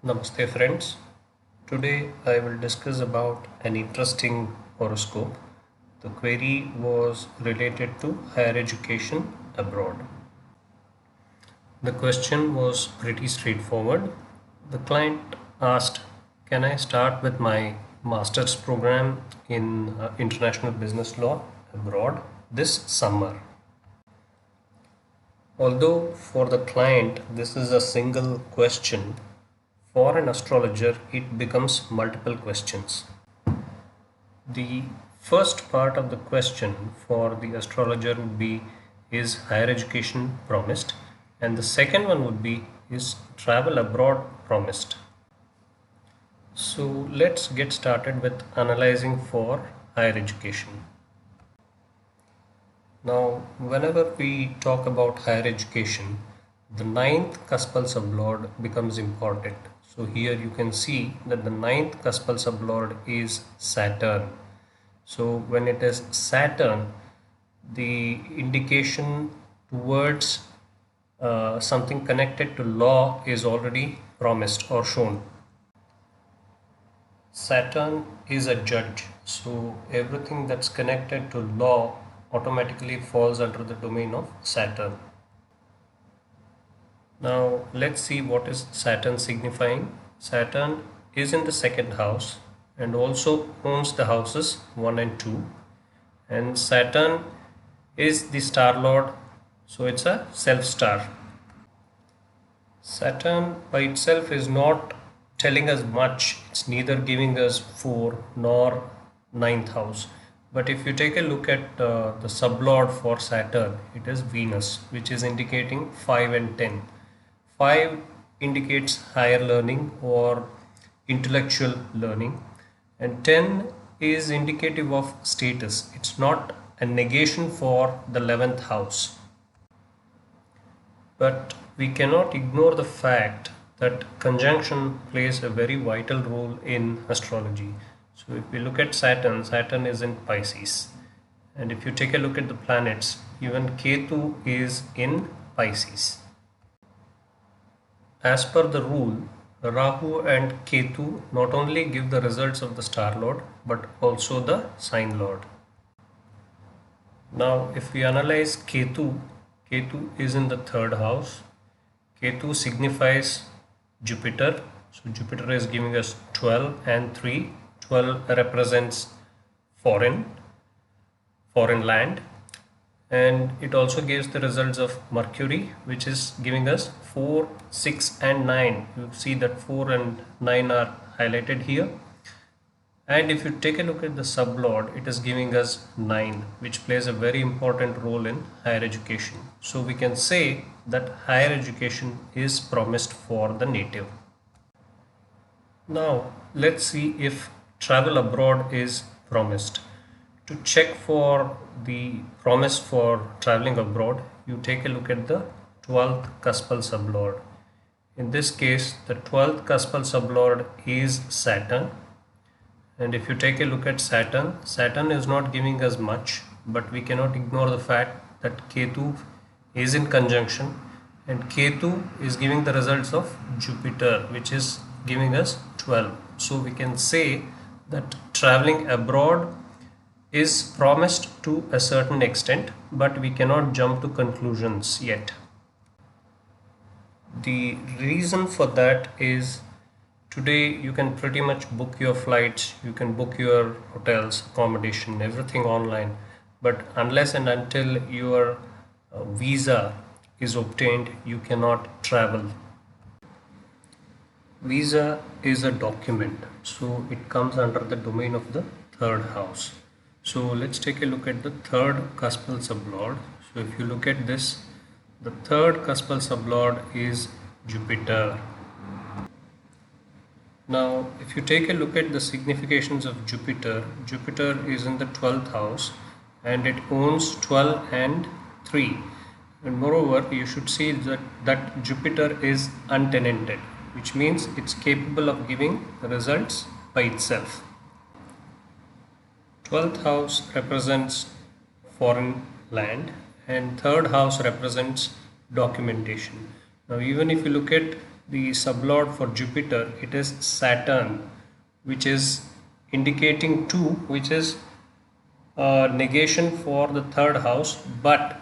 Namaste friends. Today I will discuss about an interesting horoscope. The query was related to higher education abroad. The question was pretty straightforward. The client asked, "Can I start with my master's program in international business law abroad this summer?" Although for the client this is a single question, for an astrologer it becomes multiple questions. The first part of the question for the astrologer would be, is higher education promised? And the second one would be, is travel abroad promised? So let's get started with analyzing for higher education. Now, whenever we talk about higher education, the ninth cuspal sublord becomes important. So here you can see that the ninth cuspal sublord is Saturn. So when it is Saturn, the indication towards something connected to law is already promised or shown. Saturn is a judge, so everything that's connected to law automatically falls under the domain of Saturn. Now let's see what is Saturn signifying. Saturn is in the second house and also owns the houses 1 and 2, and Saturn is the star lord, so it's a self star. Saturn by itself is not telling us much. It's neither giving us 4 nor ninth house. But if you take a look at the sublord for Saturn, it is Venus, which is indicating 5 and 10. 5 indicates higher learning or intellectual learning, and 10 is indicative of status. It's not a negation for the 11th house. But we cannot ignore the fact that conjunction plays a very vital role in astrology. So if we look at Saturn, Saturn is in Pisces. And if you take a look at the planets, even Ketu is in Pisces. As per the rule, Rahu and Ketu not only give the results of the star lord but also the sign lord. Now if we analyze Ketu, Ketu is in the third house. Ketu signifies Jupiter. So Jupiter is giving us 12 and 3. 12 represents foreign land, and it also gives the results of Mercury, which is giving us 4, 6 and 9. You see that 4 and 9 are highlighted here. And if you take a look at the sublord, it is giving us 9, which plays a very important role in higher education. So we can say that higher education is promised for the native. Now let's see if travel abroad is promised. To check for the promise for traveling abroad, you take a look at the 12th cuspal sublord. In this case, the 12th cuspal sublord is Saturn. And if you take a look at Saturn, Saturn is not giving us much, but we cannot ignore the fact that Ketu is in conjunction, and Ketu is giving the results of Jupiter, which is giving us 12. So we can say that traveling abroad is promised to a certain extent, but we cannot jump to conclusions yet. The reason for that is today you can pretty much book your flights, you can book your hotels, accommodation, everything online, but unless and until your visa is obtained, you cannot travel. Visa is a document, so it comes under the domain of the third house. So let's take a look at the third cuspal sublord. So if you look at this, the third cuspal sublord is Jupiter. Now if you take a look at the significations of Jupiter, Jupiter is in the 12th house and it owns 12 and 3. And moreover, you should see that Jupiter is untenanted, which means it's capable of giving the results by itself. 12th house represents foreign land and third house represents documentation. Now even if you look at the sublord for Jupiter, it is Saturn, which is indicating 2, which is negation for the third house. But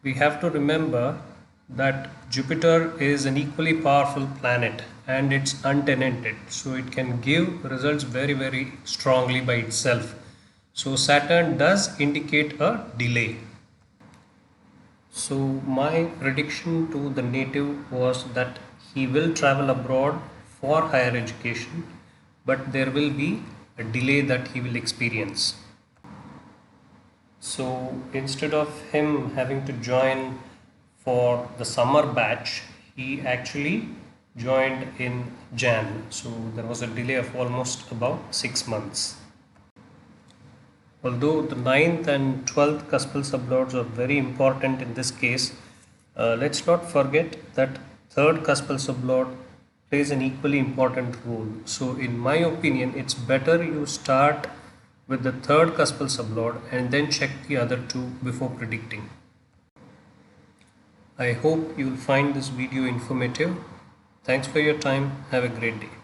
we have to remember that Jupiter is an equally powerful planet and it's untenanted, so it can give results very strongly by itself. So Saturn does indicate a delay. So my prediction to the native was that he will travel abroad for higher education, but there will be a delay that he will experience. So instead of him having to join for the summer batch, he actually joined in Jan. So there was a delay of almost about 6 months. Although the 9th and 12th cuspal sublords are very important in this case, let's not forget that 3rd cuspal sublord plays an equally important role. So in my opinion, it's better you start with the 3rd cuspal sublord and then check the other two before predicting. I hope you will find this video informative. Thanks for your time. Have a great day.